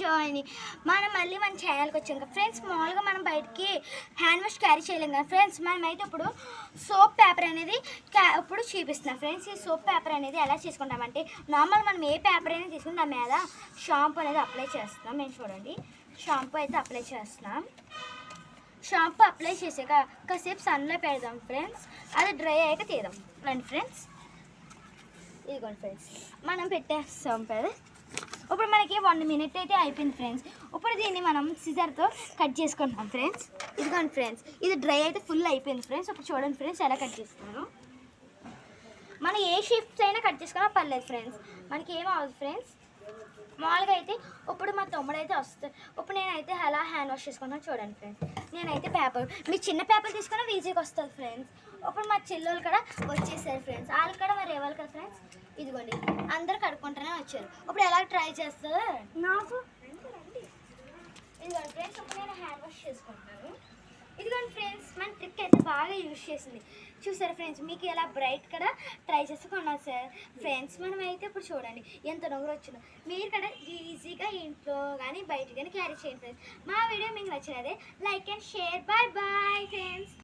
Join మనం మళ్ళీ మన ఛానల్కి వచ్చాం కదా ఫ్రెండ్స్. మామూలుగా మనం బయటికి హ్యాండ్ వాష్ క్యారీ చేయలేం కదా ఫ్రెండ్స్. మనమైతే ఇప్పుడు సోప్ పేపర్ అనేది ఇప్పుడు చూపిస్తున్నాం ఫ్రెండ్స్. ఈ సోప్ పేపర్ అనేది ఎలా చేసుకుంటామంటే నార్మల్ మనం ఏ పేపర్ అనేది తీసుకుని దాని మీద షాంపూ అనేది అప్లై చేస్తున్నాం. మేము చూడండి షాంపూ అయితే అప్లై చేస్తున్నాం. షాంపూ అప్లై చేసాక కాసేపు సన్లో పెడదాం ఫ్రెండ్స్. అది డ్రై అయ్యాక తీద్దాం రండి ఫ్రెండ్స్. ఇదిగోండి ఫ్రెండ్స్ మనం పెట్టేస్తాం కదా. ఇప్పుడు మనకి 1 minute అయితే అయిపోయింది ఫ్రెండ్స్. ఇప్పుడు దీన్ని మనం సిజర్తో కట్ చేసుకుంటాం ఫ్రెండ్స్. ఇదిగోండి ఫ్రెండ్స్ ఇది డ్రై అయితే ఫుల్ అయిపోయింది ఫ్రెండ్స్. ఇప్పుడు చూడండి ఫ్రెండ్స్ ఎలా కట్ చేస్తున్నాను. మనం ఏ షిఫ్ట్స్ అయినా కట్ చేసుకున్నా పర్లేదు ఫ్రెండ్స్, మనకి ఏం అవ్వదు ఫ్రెండ్స్. మామూలుగా అయితే ఇప్పుడు మా తమ్ముడు అయితే వస్తుంది. ఇప్పుడు నేనైతే ఎలా హ్యాండ్ వాష్ చేసుకుంటాను చూడండి ఫ్రెండ్స్. నేనైతే పేపర్ మీరు చిన్న పేపర్ తీసుకున్నా ఈజీగా వస్తుంది ఫ్రెండ్స్. ఇప్పుడు మా చెల్లెలు కూడా వచ్చేసారు ఫ్రెండ్స్. వాళ్ళు కూడా మరి ఇవ్వాలి కదా ఫ్రెండ్స్. ఇదిగోండి అందరు కడుక్కుంటూనే వచ్చారు. ఇప్పుడు ఎలా ట్రై చేస్తుందో నాకు ఇదిగోండి ఫ్రెండ్స్. ఇప్పుడు నేను హ్యాండ్ వాష్ చేసుకుంటాను. ఇదిగోండి ఫ్రెండ్స్ మన ట్రిక్ అయితే బాగా యూజ్ చేసింది చూసారు ఫ్రెండ్స్. మీకు ఎలా బ్రైట్ కూడా ట్రై చేసుకున్నాను సార్ ఫ్రెండ్స్. మనం అయితే ఇప్పుడు చూడండి ఎంత నొగురు వచ్చిందో. మీరు కూడా ఈజీగా ఇంట్లో కానీ బయట కానీ క్యారీ చేయండి ఫ్రెండ్స్. మా వీడియో మీకు నచ్చినదే like and share. Bye bye friends.